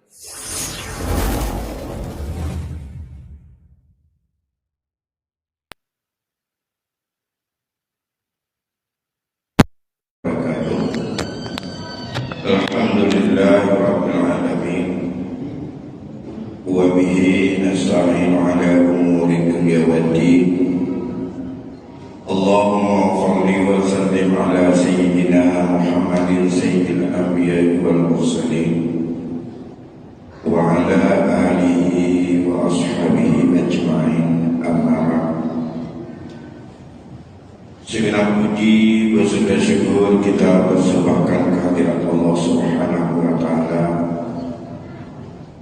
Alhamdulillahirabbil alamin wa bihi nasta'inu ala umuri dunya waddin. Allahumma shalli wa sallim ala sayyidina Muhammadin sayyidil anbiya'i wal mursalin wa ala alihi wa ashabihi ajma'in, amma ba'd. Segenap puji berserta syukur kita persembahkan kehadirat Allah Subhanahu wa taala.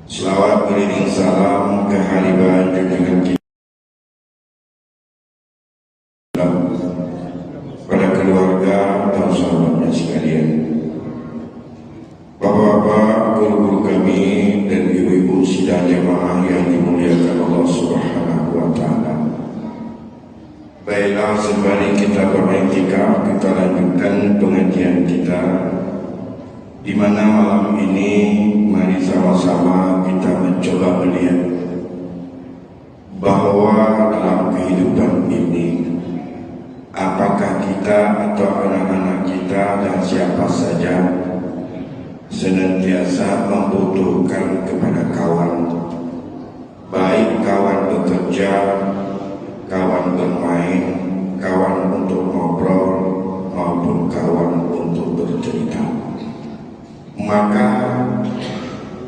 Selawat beriring salam kehadiran junjungan kita pada keluarga dan sahabatnya sekalian. Bapak-bapak, guru-guru kami dan ibu-ibu sidang jamaah yang dimuliakan Allah Subhanahu wa taala. Baiklah, sembari kita beriktikaf, kita lanjutkan pengajian kita, di mana malam ini mari sama-sama kita mencoba melihat bahwa dalam kehidupan ini, apakah kita atau anak-anak kita dan siapa saja senantiasa membutuhkan kepada kawan, baik kawan bekerja, kawan bermain, kawan untuk ngobrol, maupun kawan untuk bercerita. Maka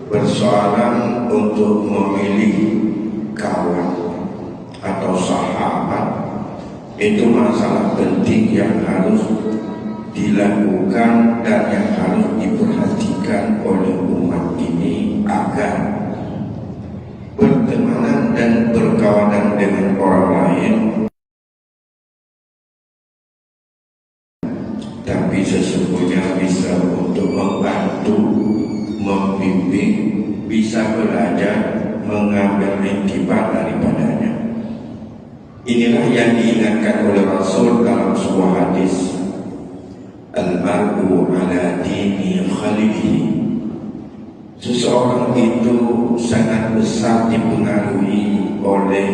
persoalan untuk memilih kawan atau sahabat itu masalah penting yang harus dilakukan dan yang harus diperhatikan oleh umat ini agar pertemanan dan perkawanan dengan orang lain tapi sesungguhnya bisa untuk membantu, membimbing, bisa belajar, mengambil intibat daripadanya. Inilah yang diingatkan oleh Rasul dalam sebuah hadis, al-mar'u ala dini khalilihi. Seseorang itu sangat besar dipengaruhi oleh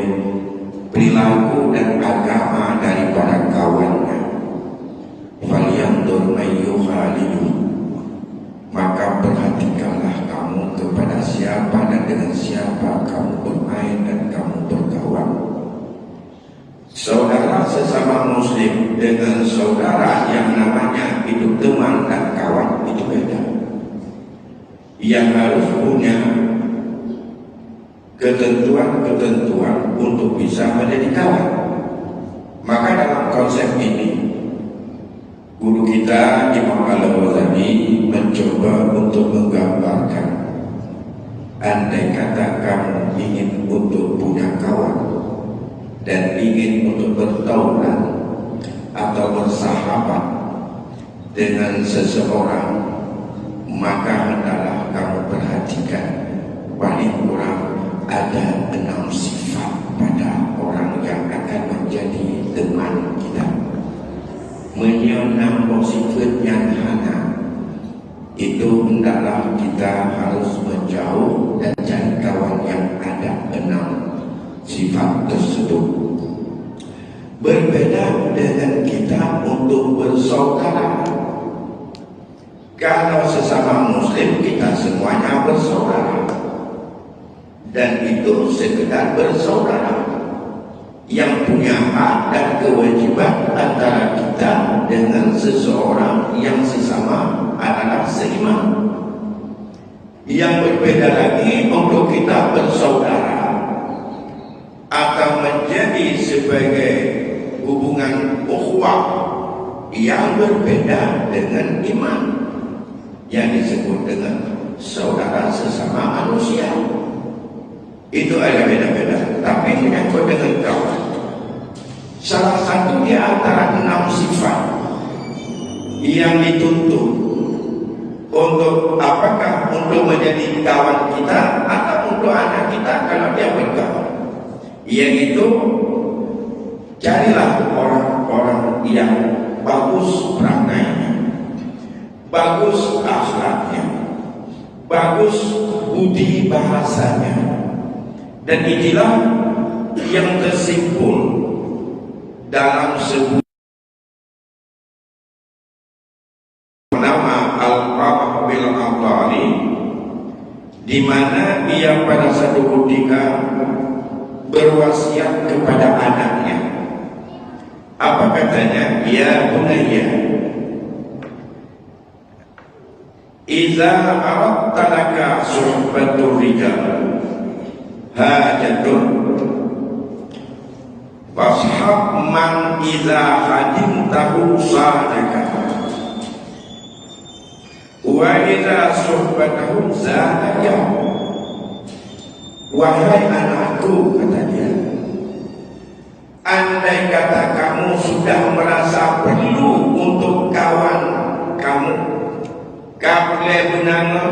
perilaku dan agama daripada kawannya. Falyandur mayyukhalilu, maka perhatikanlah kamu kepada siapa dan dengan siapa kamu bermain dan kamu berkawan. Saudara sesama muslim dengan saudara yang namanya itu teman dan kawan itu beda. Yang harus punya ketentuan-ketentuan untuk bisa menjadi kawan. Maka dalam konsep ini, guru kita Imam Al-Ghazali mencoba untuk menggambarkan, andai kata kamu ingin untuk punya kawan dan ingin untuk bertaulan atau bersahabat dengan seseorang, maka hendaklah kamu perhatikan paling kurang ada 6 sifat pada orang yang akan menjadi teman kita. Menyenang sifat yang hana itu hendaklah kita harus menjauh dan cari kawan yang ada 6 sifat tersebut. Berbeda dengan kita untuk bersaudara. Kalau sesama muslim kita semuanya bersaudara, dan itu sekedar bersaudara. Yang punya hak dan kewajiban antara kita dengan seseorang yang sesama adalah seiman. Yang berbeda lagi untuk kita bersaudara atau menjadi sebagai hubungan ukhuwah yang berbeda dengan iman, yang disebut dengan saudara sesama manusia. Itu ada beda-beda, tapi menyangkut dengan kawan. Salah satu di antara 6 sifat yang dituntut untuk apakah untuk menjadi kawan kita atau untuk anak kita kalau dia berkawan, yaitu carilah orang-orang yang bagus perangainya, bagus akhlaknya, bagus budi bahasanya, dan inilah yang tersimpul dalam sebuah nama Al-Qamah bil Amtari, di mana ia pada satu ketika berwasiat kepada anaknya. Apa katanya? Ya bunayya, idza aradta laka suhbatur rijal hajatun fashab man idza hadimtahu sadaka wa idza suhbatahu zadaka. Wahai anakku, kata dia, andai kata kamu sudah merasa perlu untuk kawan kamu, kau boleh bernama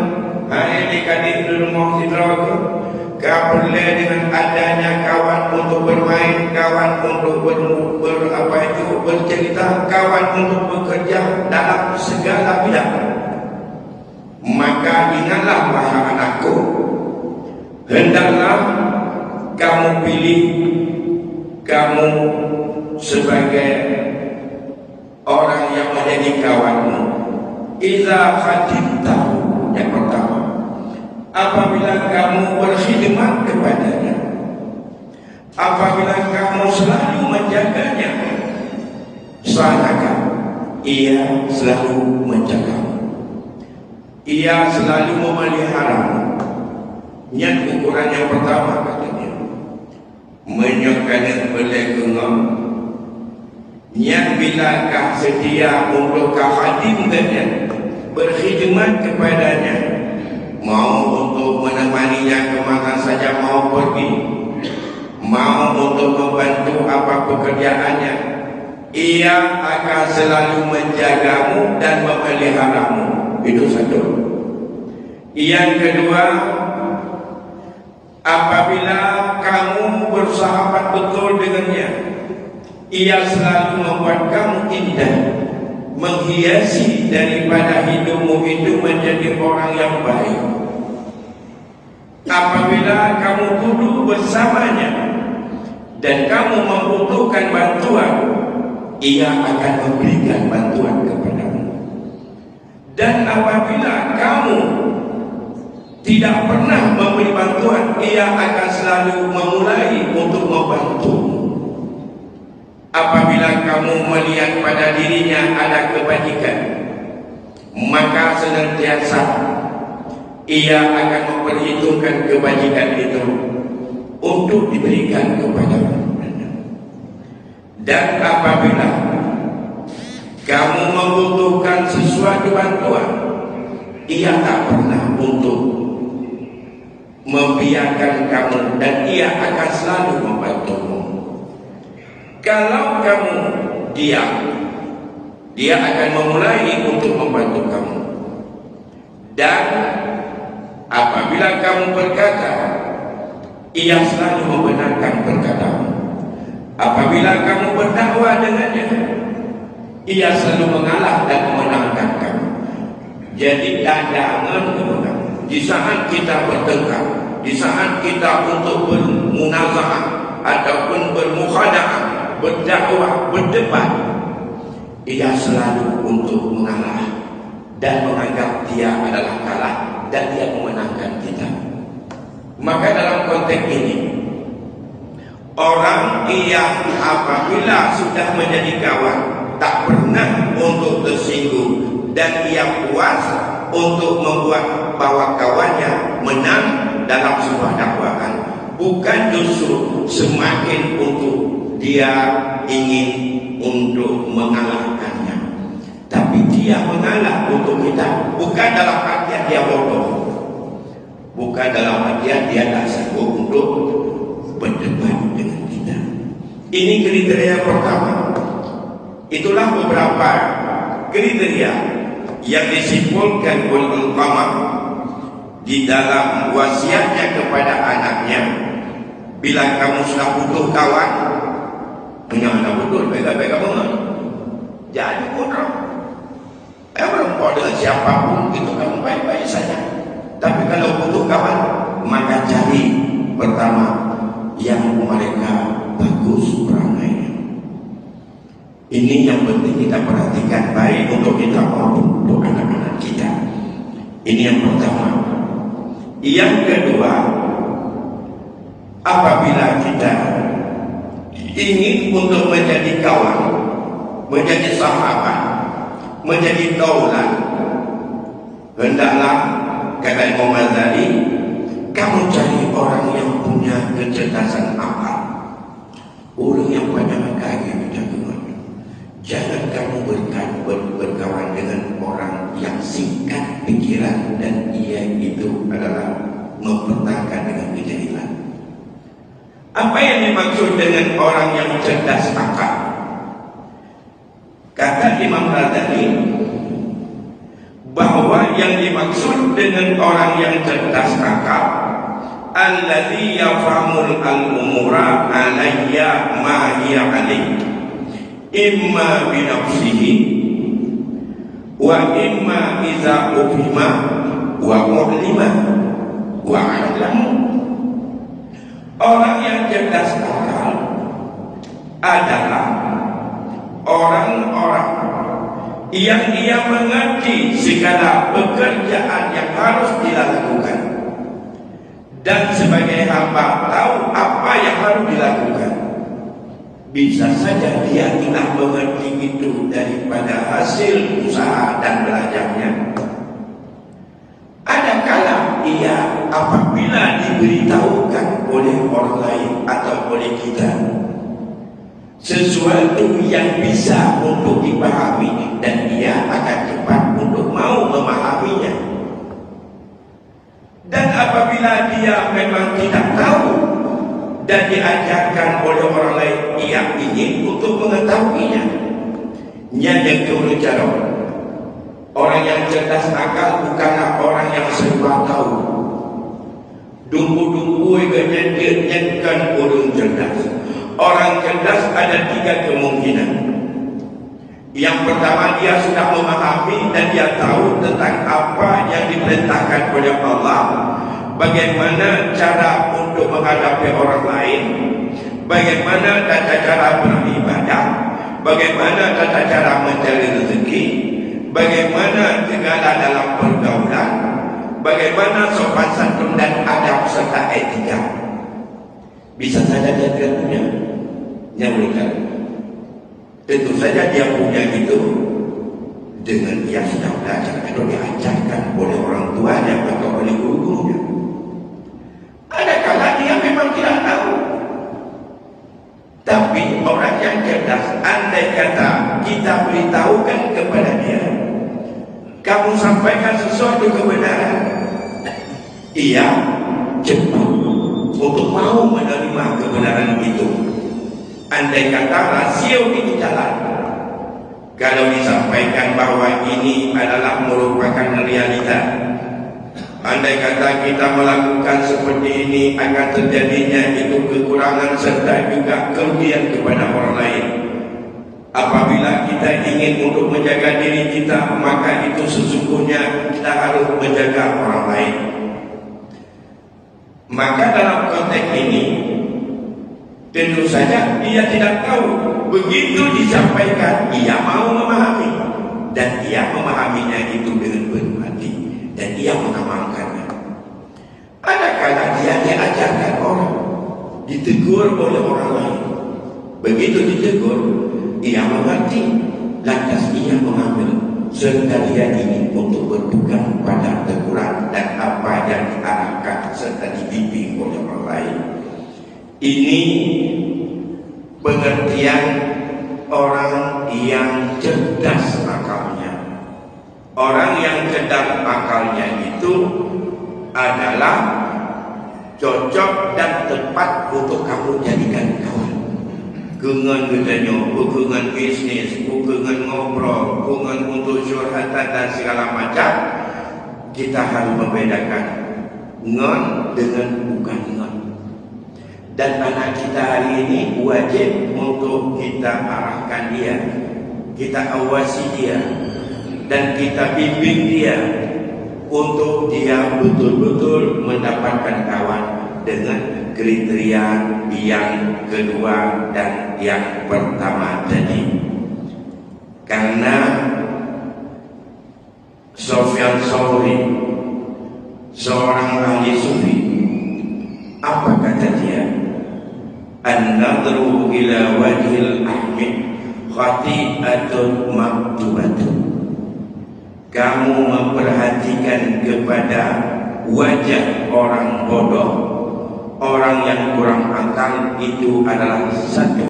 hari ini kadik rumah sidraku, kau boleh dengan adanya kawan untuk bermain, kawan untuk bercerita, kawan untuk bekerja dalam segala bidang, maka ingatlah wahai anakku, hendaklah kamu pilih kamu sebagai orang yang menjadi kawanmu. Idza khadimtahu, yang pertama, apabila kamu berkhidmat kepadanya, apabila kamu selalu menjaganya, sadaka, ia selalu menjagamu, ia selalu memeliharamu. Yang ukuran yang pertama, katanya, menyokanya boleh gengam. Yang bilakah sedia untuk khadimnya, berkhidmat kepadanya, mau untuk menemaninya kemana saja mau pergi, mau untuk membantu apa pekerjaannya, ia akan selalu menjagamu dan memeliharamu. Itu satu. Yang kedua, apabila kamu bersahabat betul dengannya, ia selalu membuat kamu indah, menghiasi daripada hidupmu itu menjadi orang yang baik. Apabila kamu duduk bersamanya dan kamu membutuhkan bantuan, ia akan memberikan bantuan kepadamu. Dan apabila kamu tidak pernah memberi bantuan, ia akan selalu memulai untuk membantu. Apabila kamu melihat pada dirinya ada kebajikan, maka senantiasa ia akan memperhitungkan kebajikan itu untuk diberikan kepadamu. Dan apabila kamu membutuhkan sesuatu bantuan, ia tak pernah untuk membiarkan kamu, dan ia akan selalu membantumu. Kalau kamu diam, dia akan memulai untuk membantu kamu. Dan apabila kamu berkata, ia selalu membenarkan perkataanmu. Apabila kamu berdakwah dengannya, ia selalu mengalah dan memenangkan kamu. Jadi jangan kemenangan. Di saat kita bertengkar, di saat kita untuk bermunaza'ah ataupun bermukhada'ah, berdakwah, berdebat, ia selalu untuk mengalah dan menganggap dia adalah kalah dan dia memenangkan kita. Maka dalam konteks ini, orang yang apabila sudah menjadi kawan, tak pernah untuk tersinggung, dan ia puas untuk membuat bahwa kawannya menang dalam sebuah dakwahan, bukan justru semakin untuk dia ingin untuk mengalahkannya, tapi dia mengalah untuk kita, bukan dalam artian dia bodoh, bukan dalam artian dia tak sanggup untuk berdebat dengan kita. Ini kriteria pertama. Itulah beberapa kriteria yang disimpulkan oleh Al-Qamah di dalam wasiatnya kepada anaknya. Bila kamu sudah butuh kawan, jangan betul, baik-baik banget. Jadi bodoh. Berempau dengan siapapun itu kamu baik-baik saja. Tapi kalau butuh kawan, maka cari pertama yang mereka bagus perangainya. Ini yang penting kita perhatikan, baik untuk kita maupun untuk anak-anak kita. Ini yang pertama. Yang kedua, apabila kita ingin untuk menjadi kawan, menjadi sahabat, menjadi daulah, hendaklah, kata Imam Ghazali, kamu cari orang yang punya kecerdasan akal, orang yang pandai kaya jagungan. Jangan kamu berkawan dengan orang yang singkat pikiran dan ia itu adalah mempertahankan dengan kejahilan. Apa yang dimaksud dengan orang yang cerdas akal? Kata Imam Ghazali bahwa yang dimaksud dengan orang yang cerdas akal, alladzi yafhamul al-umura alayya ma hiya alayhi, imma bi nafsihi wa imma iza ufhima wa ulima wa alamu. Orang yang cerdas akal adalah orang-orang yang ia mengerti segala pekerjaan yang harus dilakukan, dan sebagai hamba tahu apa yang harus dilakukan. Bisa saja dia tidak mengerti itu daripada hasil usaha dan belajarnya. Ada kala ia apabila diberitahukan oleh orang lain atau oleh kita sesuatu yang bisa untuk dipahami, dan ia akan cepat untuk mau memahaminya. Dan apabila dia memang tidak tahu dan diajarkan oleh orang lain, ia ingin untuk mengetahuinya. Yang kedua, orang yang cerdas akal bukanlah orang yang serba tahu. Dumpu-dumpu nyanyikan orang cerdas. Orang cerdas ada 3 kemungkinan. Yang pertama, dia sudah memahami dan dia tahu tentang apa yang diperintahkan oleh Allah, bagaimana cara untuk menghadapi orang lain, bagaimana tata cara beribadah, bagaimana tata cara mencari rezeki, bagaimana segala dalam pergaulan, bagaimana sopan santun dan adab serta etika. Bisa saja dia tidak punya, yang mereka tentu saja dia punya itu dengan dia sudah belajar atau diajarkan oleh orang tuanya atau oleh guru-gurunya. Ada kala dia memang tidak tahu. Tapi orang yang cerdas, andai kata kita beritahukan kepada dia, kamu sampaikan sesuatu kebenaran, ia cepat untuk mau menerima kebenaran itu. Andai kata rasio ini jalan, kalau disampaikan bahwa ini adalah merupakan realita, andai kata kita melakukan seperti ini akan terjadinya itu kekurangan serta juga kerugian kepada orang lain. Apabila kita ingin untuk menjaga diri kita, maka itu sesungguhnya kita harus menjaga orang lain. Maka dalam konteks ini tentu saja dia tidak tahu. Begitu disampaikan, ia mau memahami, dan ia memahaminya itu dengan penuh hati, dan ia mengamalkannya. Ada kala dia diajarkan orang, ditegur oleh orang lain. Begitu ditegur, ia mengerti, lantas ia mengambil, serta dia ingin untuk berpegang pada teguran dan apa yang diarahkan serta dibimbing oleh orang lain. Ini pengertian orang yang cerdas akalnya. Orang yang cerdas akalnya itu adalah cocok dan tepat untuk kamu jadikan kawan. Hubungan katanya, hubungan bisnis, hubungan ngobrol, hubungan untuk syurhatan dan segala macam, kita harus membedakan ngon dengan bukan ngon. Dan anak kita hari ini wajib untuk kita arahkan dia, kita awasi dia, dan kita bimbing dia untuk dia betul-betul mendapatkan kawan dengan kriteria yang kedua dan yang pertama tadi. Karena Sufyan Tsauri, seorang ahli sufi, apa kata dia? An-nadru ila wajhil ahmid khati'atun maktubatun. Kamu memperhatikan kepada wajah orang bodoh, orang yang kurang akal, itu adalah satu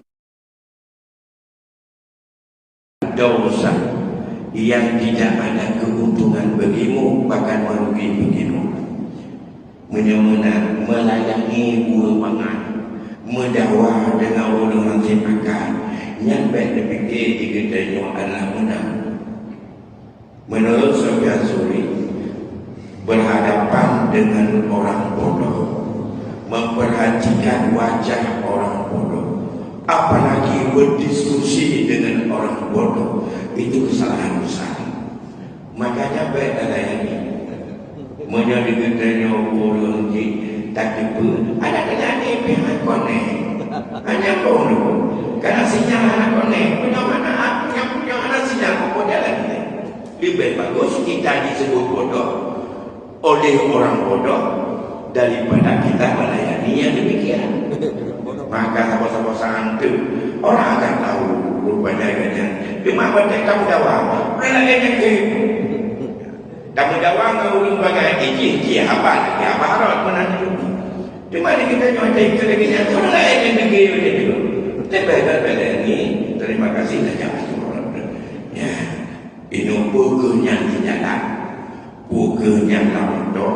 dosa yang tidak ada keuntungan bagimu, bahkan merugi bagimu. Menyemena melayani ulama, mendakwa dengan ulama akal, nyampe dipikir diketanya adalah menang. Menurut Sufyan Tsauri, berhadapan dengan orang bodoh, memperhatikan wajah orang bodoh, apalagi berdiskusi dengan orang bodoh, itu kesalahan besar. Makanya baik layani. Menjadi katanya orang ni tak tipu, ada dengan ni pihak konek, hanya bodoh. Karena sinyal anak konek, punya mana punya anak sinyal bodoh lagi. Lebih bagus kita disebut bodoh oleh orang bodoh daripada kita melayani yang demikian. Maka sama-sama sangat orang akan tahu rupanya kan. Cuma pada kamu dakwah, melayani ke kamu dakwah ngau lembaga iki apa harap menantu. Cuma kita nyata itu lagi nyata melayani negeri itu. Tapi ini terima kasih saja ya. Ini bukunya tidak, bukunya lalu.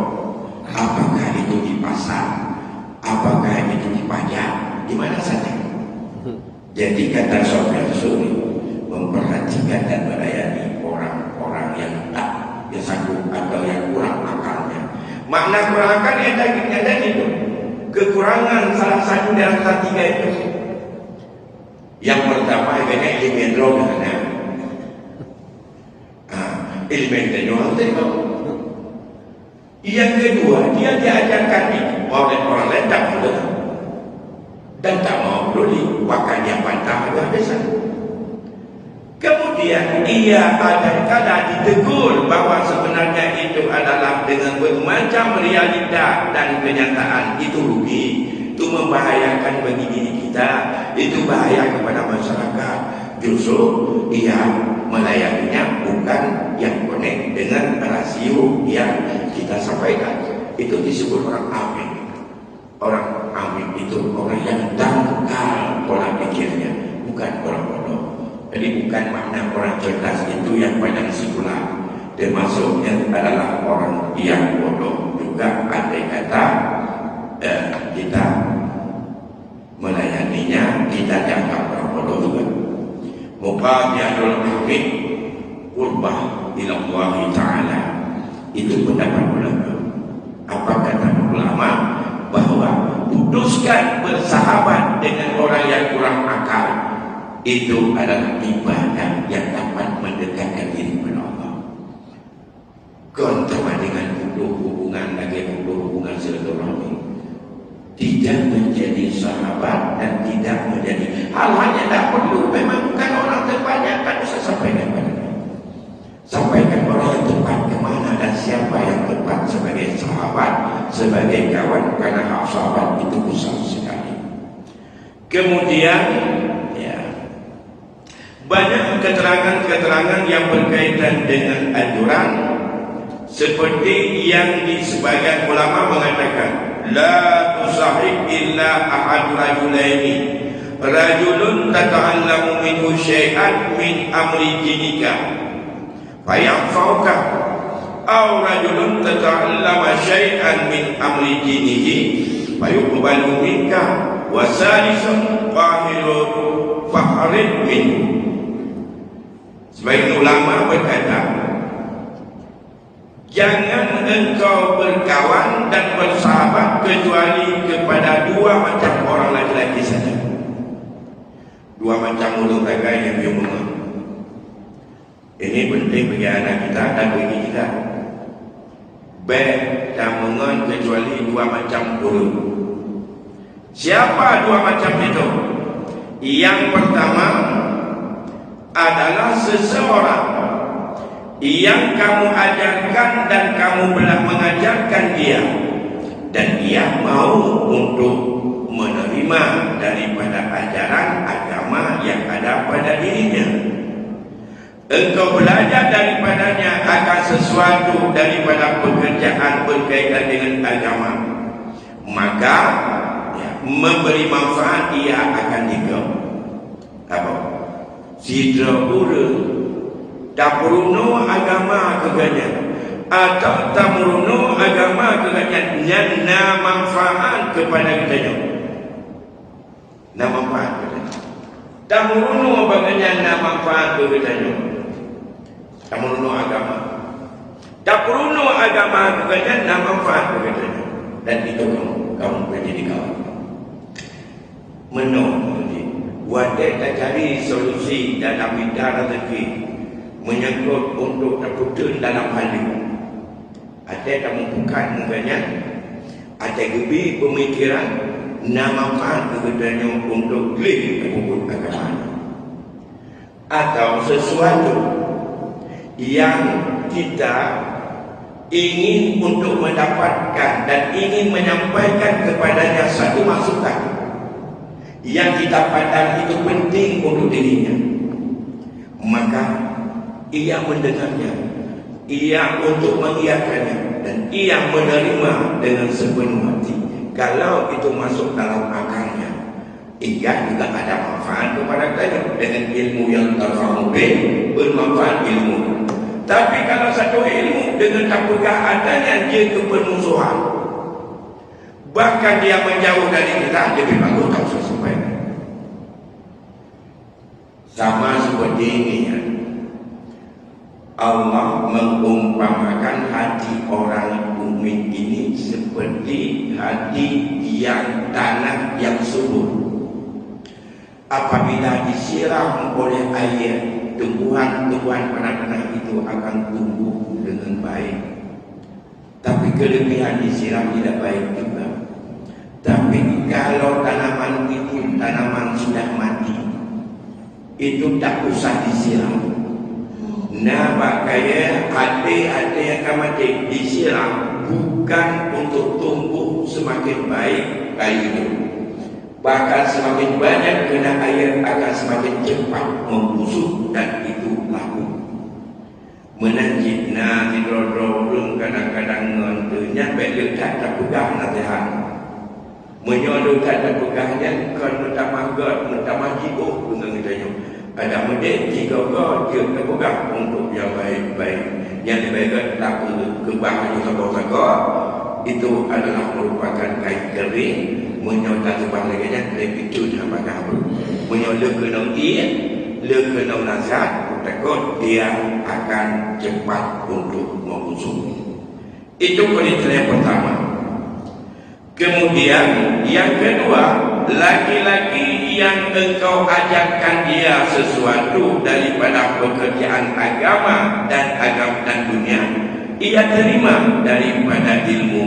Apakah itu di pasar, apakah itu di pajak, di mana saja. Jadi kata Sufyan Tsauri, memperhatikan dan melayani orang-orang yang tak sanggup atau yang kurang akalnya. Makna kurang akal yang ada itu kekurangan salah satu dari tiga itu. Yang pertama adalah elemen roh dengan elemen kenyuan tengok. Yang kedua, dia diajarkan oleh orang lain tak boleh dan tak mau peduli, maka dia pantang habis-habisan. Kemudian ia kadang-kala ditegur bahwa sebenarnya itu adalah dengan bermacam realita dan kenyataan itu rugi, itu membahayakan bagi diri kita, itu bahaya kepada masyarakat. Justru ia melayaninya bukan yang konek dengan rasio yang kita sampaikan. Itu disebut orang amin. Orang amin itu orang yang dangkal pola pikirnya, bukan orang bodoh. Jadi bukan makna orang cerdas itu yang pandang sikular, termasuknya adalah orang yang bodoh juga. Andai kata kita melayaninya, kita dianggap orang bodoh juga. Muqadiyadul hamid qurbah ila Allah Ta'ala. Itu pendapat ulama. Apa kata ulama? Bahwa putuskan bersahabat dengan orang yang kurang akal, itu adalah ibadah yang dapat mendekatkan diri kepada Allah. Kontra dengan hubungan lagi hubungan silaturahmi, tidak menjadi sahabat dan tidak menjadi hal-hal yang tak perlu. Memang bukan orang terbanyak, kan bisa sampaikan pada sampaikan orang yang tepat kemana dan siapa yang tepat sebagai sahabat, sebagai kawan, karena hak sahabat itu besar sekali. Kemudian banyak keterangan-keterangan yang berkaitan dengan anjuran, seperti yang di sebagian ulama mengatakan, la tusahib illa ahad rajulaini, rajulun tata'allamu minhu syai'an min amri dinika fayaqfauka, aw rajulun tata'allama syai'an min amri dinihi fayuqbalu minka, wa salisun qahilun fahrid minhu. Sebagian ulama berkata, jangan engkau berkawan dan bersahabat kecuali kepada dua macam orang laki-laki saja. Dua macam mulut mereka yang berumur. Ini penting bagi anak kita dan bagi kita. baik dan mengen kecuali dua macam urut. Siapa dua macam itu? Yang pertama adalah seseorang yang kamu ajarkan dan kamu belah mengajarkan dia, dan dia mau untuk menerima daripada ajaran agama yang ada pada dirinya. Engkau belajar daripadanya akan sesuatu daripada pekerjaan berkaitan dengan agama, maka memberi manfaat ia akan dikau. Apa? Sidra urut tak peruno agama keganya atau tak meruno agama keganya yang manfaat kepada kita. Nama manfaat kepada tak meruno baganya manfaat kepada kita. Tak meruno agama, tak peruno agama kepada nama manfaat kepada kita. Dan itu kamu menjadi kawan. Menurut wadah tak cari solusi dalam bidang rezeki, menyangkut untuk terputus dalam hal ini. Ada tak membuka mukanya, ada gebi pemikiran nama manfaat kepadanya untuk beli kebubut agama, atau sesuatu yang kita ingin untuk mendapatkan dan ingin menyampaikan kepadanya satu masukan yang kita pandang itu penting untuk dirinya, maka ia mendengarnya, ia untuk mengiyakannya, dan ia menerima dengan sepenuh hati. Kalau itu masuk dalam akalnya, ia juga ada manfaat kepada kita dengan ilmu yang terfahami, bermanfaat ilmu. Tapi kalau satu ilmu dengan tak pegah adanya dia kepenusuhan, bahkan dia menjauh dari kita, dia bagus tak sesuai. Sama seperti ini ya. Allah mengumpamakan hati orang mukmin ini seperti hati yang tanah yang subur. Apabila disiram oleh air, tumbuhan-tumbuhan pada tanah itu akan tumbuh dengan baik. Tapi kelebihan disiram tidak baik juga. Tapi kalau tanaman itu tanaman sudah mati, itu tak usah disiram. Nah, makanya hati-hati yang akan mati disiram bukan untuk tumbuh semakin baik kayu itu. Bahkan semakin banyak kena air akan semakin cepat membusuk dan itu laku. Menanjit na tidro-dro kadang-kadang ngontunya baik tak terpegang nasihat. Menyodokan terpegangnya kan pertama God, pertama jibuh dengan kitanya. Ada model jika kau dia terpegang untuk yang baik-baik, yang dibaikkan tak kebangan sabar-sabar, itu adalah merupakan kain kering. Menyota sebaliknya lebih itu sama kamu. Menyola kena dia, le kena nasihat, takut dia akan cepat untuk membusuk. Itu kriteria yang pertama. Kemudian yang kedua, laki-laki yang engkau ajarkan dia sesuatu daripada pekerjaan agama dan dunia, ia terima daripada ilmu.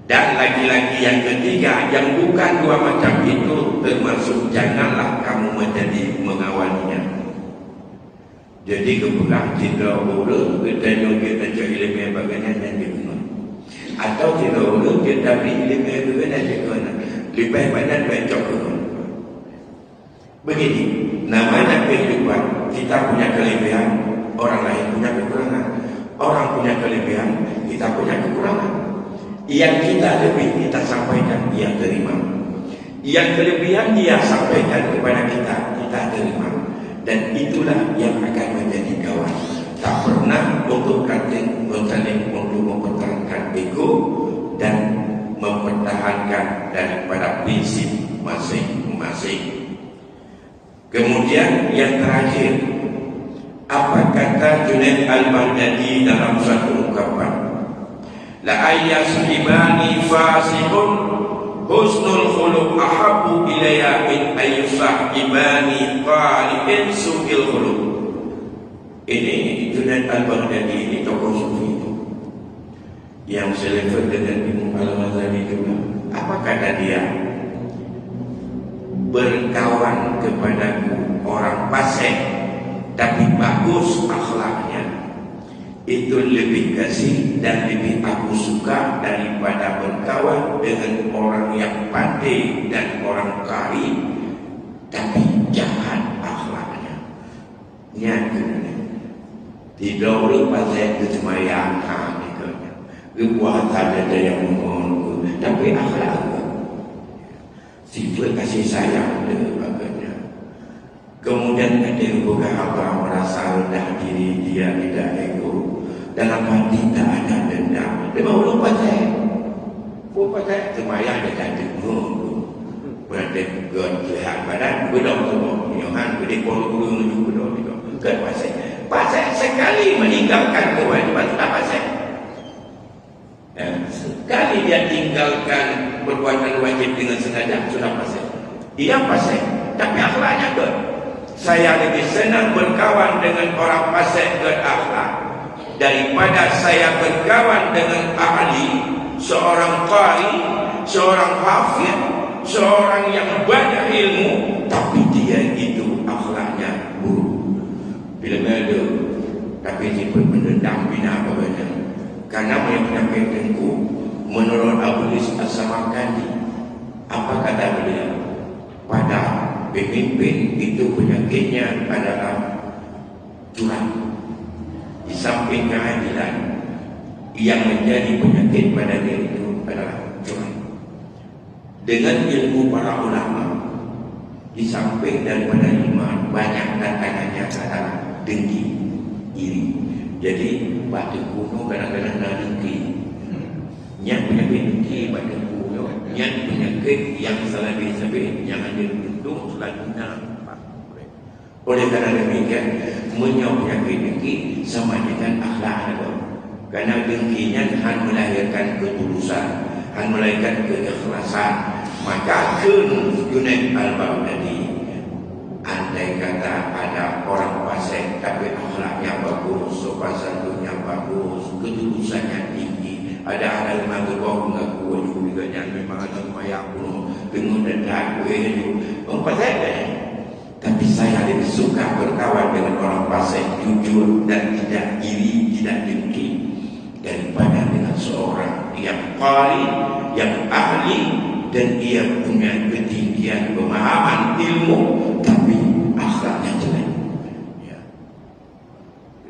Dan laki-laki yang ketiga yang bukan dua macam itu, termasuk janganlah kamu menjadi mengawalinya. Jadi kebelah tidak boleh kita nyongkir dan cari ilmu yang bagaimana yang dia, atau tidak boleh kita beri ilmu yang bagaimana dia, lebih banyak bencok. Begini, namanya kehidupan. Kita punya kelebihan, orang lain punya kekurangan. Orang punya kelebihan, kita punya kekurangan. Yang kita lebih kita sampaikan, dia terima. Yang kelebihan dia sampaikan kepada kita, kita terima. Dan itulah yang akan menjadi kawan. Tak pernah untuk saling untuk mempertahankan ego dan mempertahankan daripada prinsip masing-masing. Kemudian yang terakhir, apa kata Junaid Al-Baghdadi dalam satu ungkapan? La ayyasibani fasihun husnul khuluq ahabbu ilayya min ayyusahibani qalibin su'il khuluq. Ini Junaid Al-Baghdadi, ini tokoh sufi itu. yang selevel dengan Imam Al-Ghazali juga. Apa kata dia? Berkawan kepadaku orang fasik tapi bagus akhlaknya, itu lebih kasih dan lebih aku suka daripada berkawan dengan orang yang pandai dan orang kari tapi jahat akhlaknya. Nyata tidak boleh pasal itu cuma yang nikahnya. Buat ada yang menunggu, tapi akhlak sifat kasih sayang dan sebagainya. Kemudian ada bukan apa merasa rendah diri, dia tidak ego, dalam hati tak ada dendam. Dia baru lupa saya cuma yang ada dengung. Berarti lihat badan bedok tubuh, yang beri polu bedok itu. Bukan pasal sekali meninggalkan kewajiban sudah pasal. Sekali dia tinggalkan perbuatan wajib dengan sengaja sudah pasal. Ia pasal, tapi akhlaknya ke. Saya lebih senang berkawan dengan orang fasik berakhlak daripada saya berkawan dengan ahli, seorang qari, seorang hafid, seorang yang banyak ilmu tapi dia itu akhlaknya buruk. Bila ada tapi dia pun mendendam bina apa-apa. Karena penyakit dengku menurut Abu Lis As-Samarkandi, apa kata beliau? Pada pemimpin itu penyakitnya adalah curang. Di samping keadilan, yang menjadi penyakit pada dia itu adalah curang. Dengan ilmu para ulama, di samping daripada iman, banyak tantangannya adalah dengki, iri. Jadi batu kuno kadang-kadang dah dengki. Yang penyakit dengki batu kuno, yang penyakit yang salah-salah yang ada gendung selanjutnya. Oleh kerana demikian, menyau penyakit dengki sama dengan akhlak itu. Kerana dengkinya akan melahirkan ketulusan, akan melahirkan keikhlasan. Maka Junaid Al-Baghdadi, andai kata ada orang fasik tapi akhlaknya bagus, sopan santunnya bagus, ketulusannya tinggi, ada ahli maghrib mengaku juga yang memang ada maya pun dengan dedak itu fasik. Tapi saya lebih suka berkawan dengan orang fasik jujur dan tidak iri, tidak dengki daripada dengan seorang yang qari, yang ahli dan ia punya ketinggian pemahaman ilmu tapi akhlaknya jelek. Ya.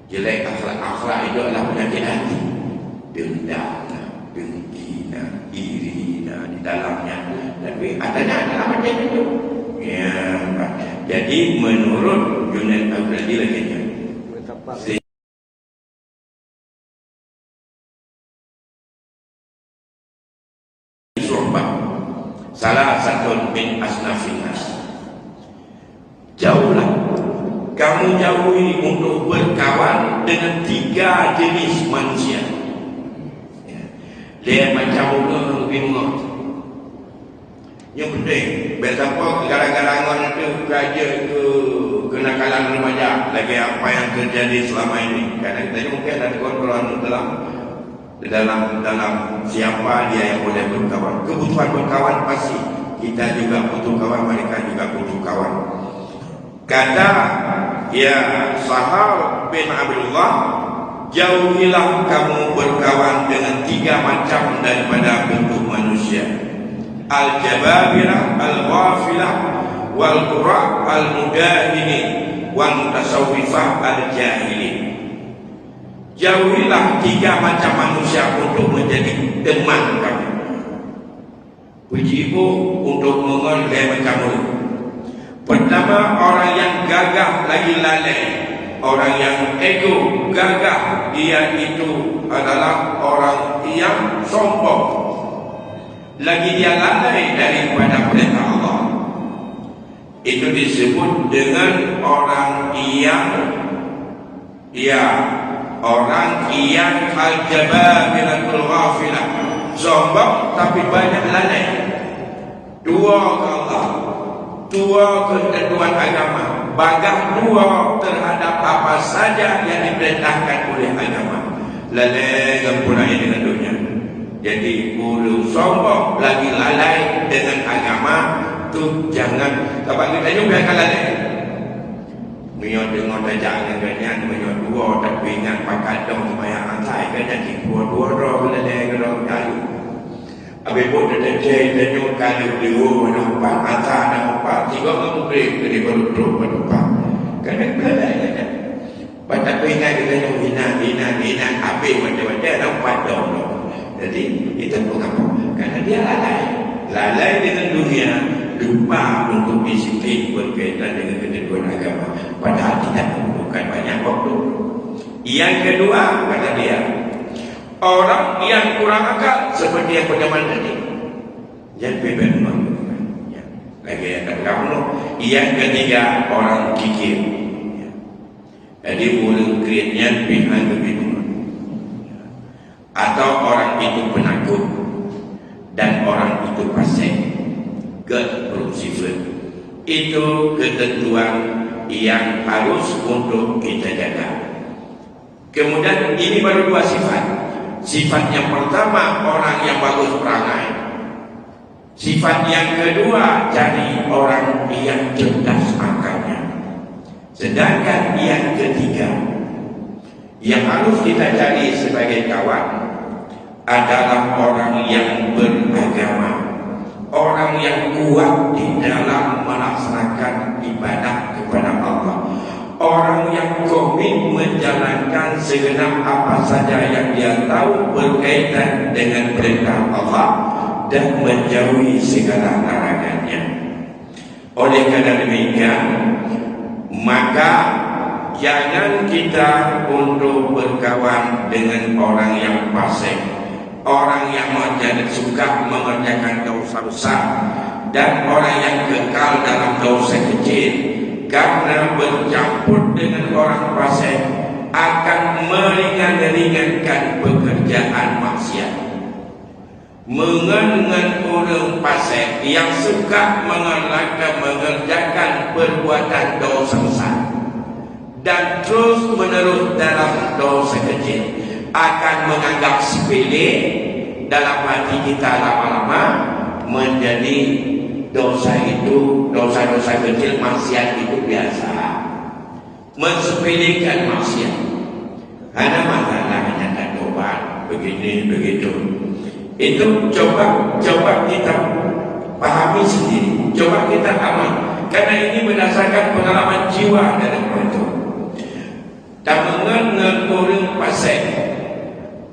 Jelek akhlak itu adalah penyakit hati. Dendam, dengki, iri di dalamnya. Tapi adanya adalah macam itu. Ya. Jadi menurut Junaid Al-Baghdadi lagi salah satu min asnafin nas. Jauhlah kamu jauhi untuk berkawan dengan 3 jenis manusia. Dia macam bingung. Yang penting betapa gara-garangan itu kerja ke kenakalan remaja lagi apa yang terjadi selama ini. Karena kita mungkin ada kontrol dalam siapa dia yang boleh berkawan. Kebutuhan berkawan pasti kita juga butuh kawan, mereka juga butuh kawan. Kata ya Sahal bin Abdullah, jauhilah kamu berkawan dengan 3 macam daripada bentuk manusia: al-jababirah, al-ghafilah, wal-qura, al-mudahini, wal mutasawwifah, al-jahili. Jauhilah 3 macam manusia untuk menjadi teman kamu. Puji ibu untuk mengenai macam itu. Pertama, orang yang gagah lagi lalai, orang yang ego gagah, dia itu adalah orang yang sombong. Lagi dia lalai daripada perintah Allah. Itu disebut dengan orang yang orang yang al-jababiratul ghafilah, sombong tapi banyak lalai. Dua ke Allah, dua ketentuan agama, bangga dua terhadap apa saja yang diperintahkan oleh agama. Lalai gampurai dengan dunia. Jadi urus sombong lagi lalai dengan agama tu jangan. Sebab kita juga akan lalai. Menyo dengar jangan ganyan menyo dua tapi ingat pakai dong supaya antai ganyan di dua lalai gerong kayu. Abi pun ada denyo kayu dua menumpak antai nampak tiga mungkin jadi baru menumpak. Kadang lalai kan. Pada ingat kita hina abi macam-macam nampak dong. Jadi itu mengapa? Karena dia lalai dengan dunia, lupa untuk disiplin berkaitan dengan ketentuan agama. Padahal tidak memerlukan banyak waktu. Yang kedua, kata dia, orang yang kurang akal seperti yang pertama tadi, jangan bebas ya. Lagi yang kamu. Yang ketiga, orang kikir. Jadi boleh kreatnya pihak lebih atau orang itu penakut dan orang itu fasik, sifat. Itu ketentuan yang harus untuk kita jaga. Kemudian ini baru dua sifat. Sifat yang pertama orang yang bagus perangai. Sifat yang kedua cari orang yang cerdas akalnya. Sedangkan yang ketiga yang harus kita cari sebagai kawan adalah orang yang beragama, orang yang kuat di dalam melaksanakan ibadah kepada Allah, orang yang komit menjalankan segenap apa saja yang dia tahu berkaitan dengan perintah Allah dan menjauhi segala larangannya. Oleh karena demikian, maka jangan kita untuk berkawan dengan orang yang fasik, orang yang suka mengerjakan dosa besar, dan orang yang kekal dalam dosa kecil. Karena bercampur dengan orang fasik akan meringankan pekerjaan maksiat. Mengenai orang fasik yang suka mengerjakan perbuatan dosa besar dan terus menerus dalam dosa kecil, akan menganggap sepele dalam hati kita, lama-lama menjadi dosa itu, dosa-dosa kecil, maksiat itu biasa, mensepelekan maksiat. Ada masalahnya tak tobat begini begitu. Itu coba kita pahami sendiri, coba kita amal, karena ini berdasarkan pengalaman jiwa dari itu. Dan mengenai orang fasik,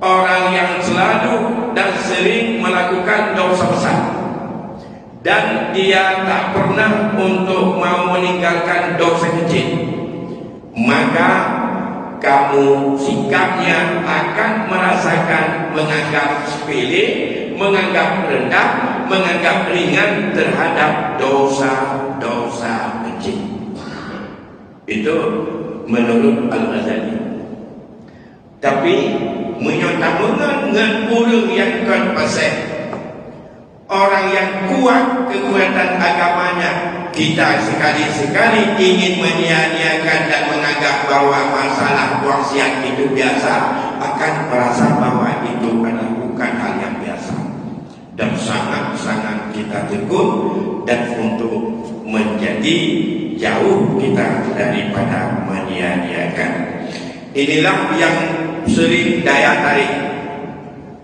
orang yang selalu dan sering melakukan dosa besar, dan dia tak pernah untuk mau meninggalkan dosa kecil, maka kamu sikapnya akan merasakan menganggap sepele, menganggap rendah, menganggap ringan terhadap dosa-dosa kecil. Itu menurut Al-Ghazali. Tapi menyatakan dengan orang yang fasik, orang yang kuat kekuatan agamanya, kita sekali-sekali ingin menyia-nyiakan dan menganggap bahwa masalah maksiat itu biasa, akan merasa bahwa itu adalah bukan hal yang biasa, dan sangat-sangat kita tegur dan untuk menjadi jauh kita daripada menyia-nyiakan. Inilah yang sering daya tarik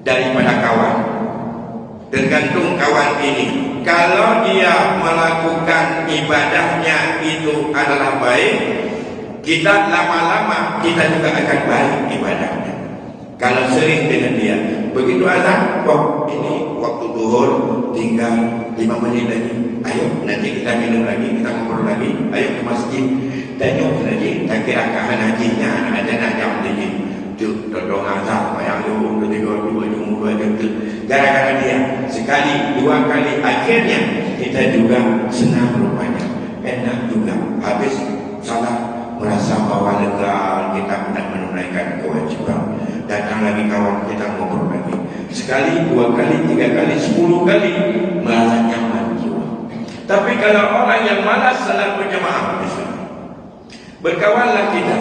daripada kawan. Tergantung kawan ini, kalau dia melakukan ibadahnya itu adalah baik, kita lama-lama kita juga akan baik ibadahnya. Kalau sering dengan dia, begitu azan, oh ini waktu zuhur tinggal 5 menit lagi, ayo nanti kita minum lagi, kita ngobrol lagi, ayo ke masjid, tanya lagi, tak kira kahan hajinya ada nak jam lagi, tu dodong azan, bayang lu, 2 jam tu. Gara-gara dia sekali, 2 kali, akhirnya kita juga senang rupanya, enak juga. Habis salah merasa bahwa lega, kita hendak menunaikan kewajiban. Datang lagi kawan, kita ngobrol lagi. Sekali, 2 kali, 3 kali, 10 kali, merasa nyaman jiwa. Tapi kalau orang yang malas salat berjamaah, berkawanlah kita.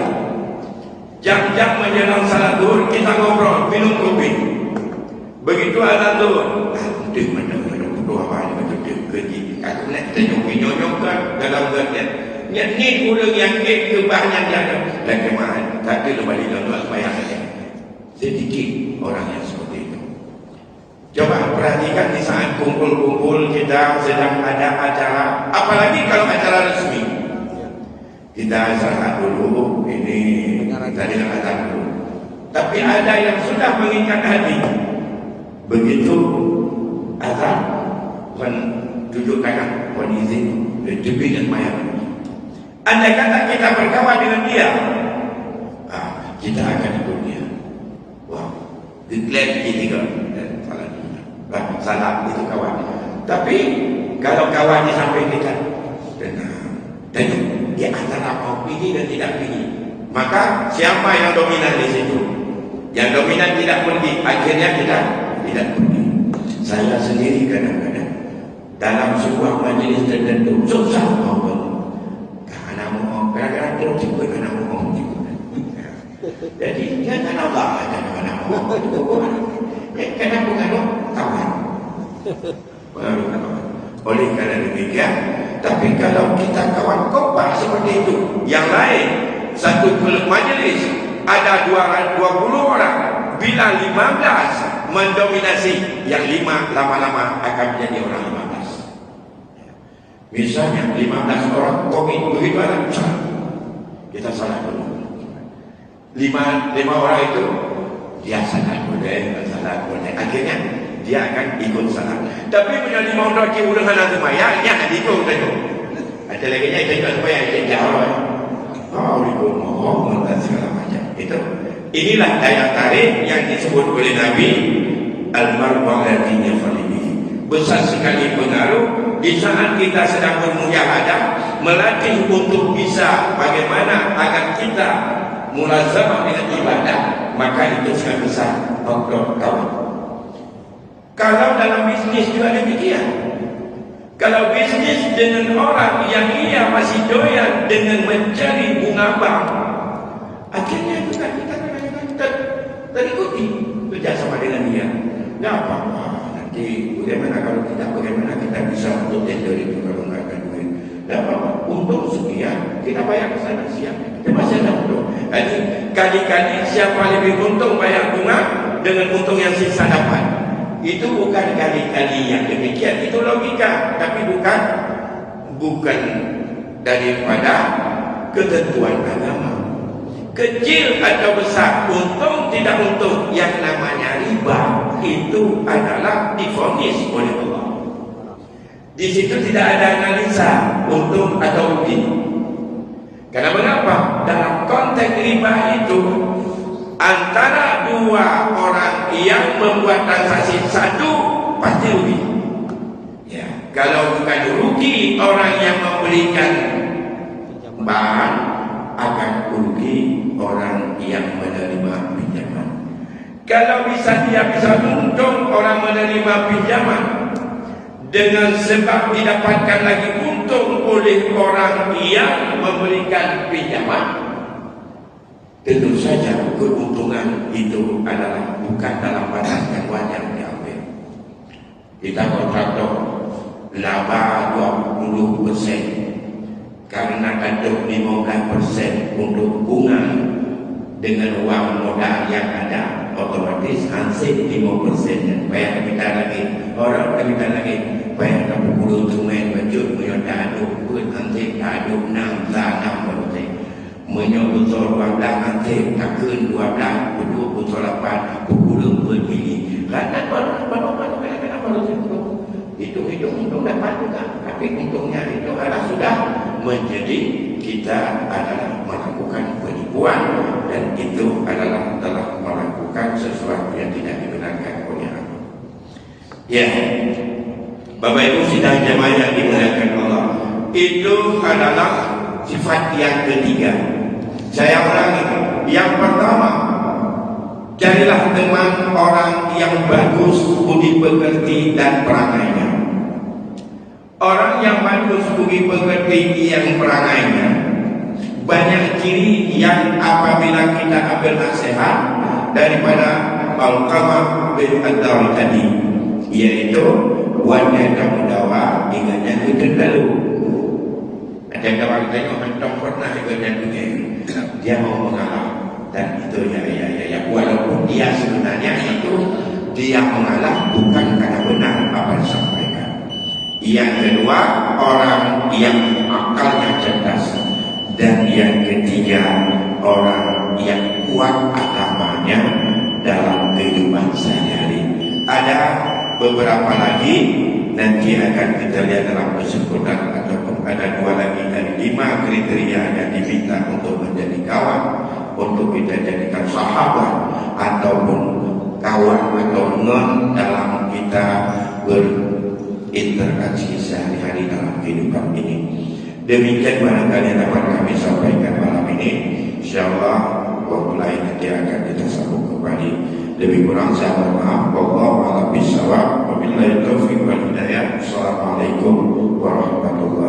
Jam-jam menjelang salat zuhur kita ngobrol, minum kopi. Begitu anak tu, dia mana berdoa apa dia kerja. Aku nak kita nyokkan dalam bagian. Yang ni orang yang kebanyakan dia ada. Lagi mana? Tak ada balik dalam sembahyang saja. Sedikit orang yang seperti itu. Coba perhatikan di saat kumpul-kumpul kita sedang ada acara, apalagi kalau acara resmi. Kita salat dulu, ini kita dengarkan dulu. Tapi ada yang sudah mengikat hati. Begitu azan, bukan tunjuk tangan, bukan izin, lebih dan mayat. Andai kata kita berkawan dengan dia, kita akan ikut dia. Wah, declare ini kan, salah itu kawan. Tapi kalau kawannya sampai dekat, dan dia antara mau pilih dan tidak pilih, maka siapa yang dominan di situ? Yang dominan tidak pergi, akhirnya kita tidak pergi. Saya sendiri kadang-kadang dalam sebuah majlis tertentu susah mau pergi. Karena mau kadang-kadang terus juga karena mau juga. Jadi jangan Allah karena mau juga. Karena bukan kawan. Oleh karena demikian, tapi kalau kita kawan kompak seperti itu, yang lain satu majlis ada 20 orang, bila 15 mendominasi, yang 5 lama-lama akan menjadi orang 15. Misalnya 15 orang komit begitu ada kita salah dulu. 5 orang itu dia salah boleh, akhirnya dia akan ikut salah. Tapi punya 5 orang ki udah hana semaya, ya ada ikut saja. Ada lagi nya ikut supaya dia jauh. Oh, dan segala macam. Inilah daya tarik yang disebut oleh Nabi al-mar'u ala dini khalilihi. Besar sekali pengaruh di saat kita sedang bermujahadah, melatih untuk bisa bagaimana agar kita mulazamah dengan ibadah, maka itu sangat besar faktor kawan. Kalau dalam bisnis juga demikian. Kalau bisnis dengan orang yang ia masih doyan dengan mencari bunga bank, akhirnya juga kita terikuti kerjasama dengan dia. Tidak apa-apa, nanti bagaimana kita bisa untuk tender itu kalau nggak ada duit. Tidak apa-apa, untung sekian kita bayar ke sana siap, kita masih ada untung. Jadi kali-kali siapa lebih untung bayar bunga dengan untung yang sisa dapat. Itu bukan kali-kali yang demikian, itu logika, tapi bukan daripada ketentuan agama. Kecil atau besar, untung tidak untung, yang namanya riba itu adalah divonis oleh Allah. Di situ tidak ada analisa untung atau rugi. Karena mengapa? Dalam konteks riba itu antara 2 orang yang membuat transaksi, satu pasti rugi. Ya, kalau bukan rugi orang yang memberikan bahan, akan rugi orang yang menerima pinjaman. Kalau dia bisa untung orang menerima pinjaman dengan sebab didapatkan lagi untung oleh orang yang memberikan pinjaman, tentu saja keuntungan itu adalah bukan dalam batas yang wajar diambil. Kita kontraktor laba 20% karena ada 15% untuk bunga dengan uang modal yang ada, otomatis hansip 5% bayar kita lagi, orang kita lagi bayar 60 tunai baju menyodar 20 hansip 26 menyebutkan 12 hansip tak ke 12 28 pukul berdiri lantas hitung untung dapat juga, tapi untungnya itu adalah sudah menjadi kita adalah melakukan penipuan, dan itu adalah telah melakukan sesuatu yang tidak dibenarkan oleh Allah. Ya, Bapak Ibu sidang jemaah yang dimuliakan Allah, itu adalah sifat yang ketiga. Saya ulangi, yang pertama, carilah teman orang yang bagus budi pekerti dan perangainya. Orang yang bagus budi pekerti yang perangainya, banyak ciri yang apabila kita ambil nasihat daripada Al-Qamah bin Ad-Dawi tadi, yaitu wajah dawa ingatnya itu lalu. Ada kawan tengok mentong pernah ingatnya dunia, dia mau mengalah, dan itu ya walaupun dia sebenarnya itu dia mengalah bukan karena benar apa yang disampaikan. Yang kedua, orang yang akalnya cerdas. Dan yang ketiga, orang yang kuat agamanya dalam kehidupan sehari-hari. Ada beberapa lagi, nanti akan kita lihat dalam kesempurnaan, ataupun ada 2 lagi dari 5 kriteria yang diminta untuk menjadi kawan, untuk kita jadikan sahabat ataupun kawan atau non dalam kita berinteraksi sehari-hari dalam kehidupan ini. Demikian barangkali dapat kami sampaikan malam ini. InsyaAllah waktu lain nanti akan kita sambung kembali. Lebih kurang saya mohon maaf. Wallahu a'lam bishawab. Wabillahi taufiq wal hidayah. Assalamualaikum warahmatullahi wabarakatuh.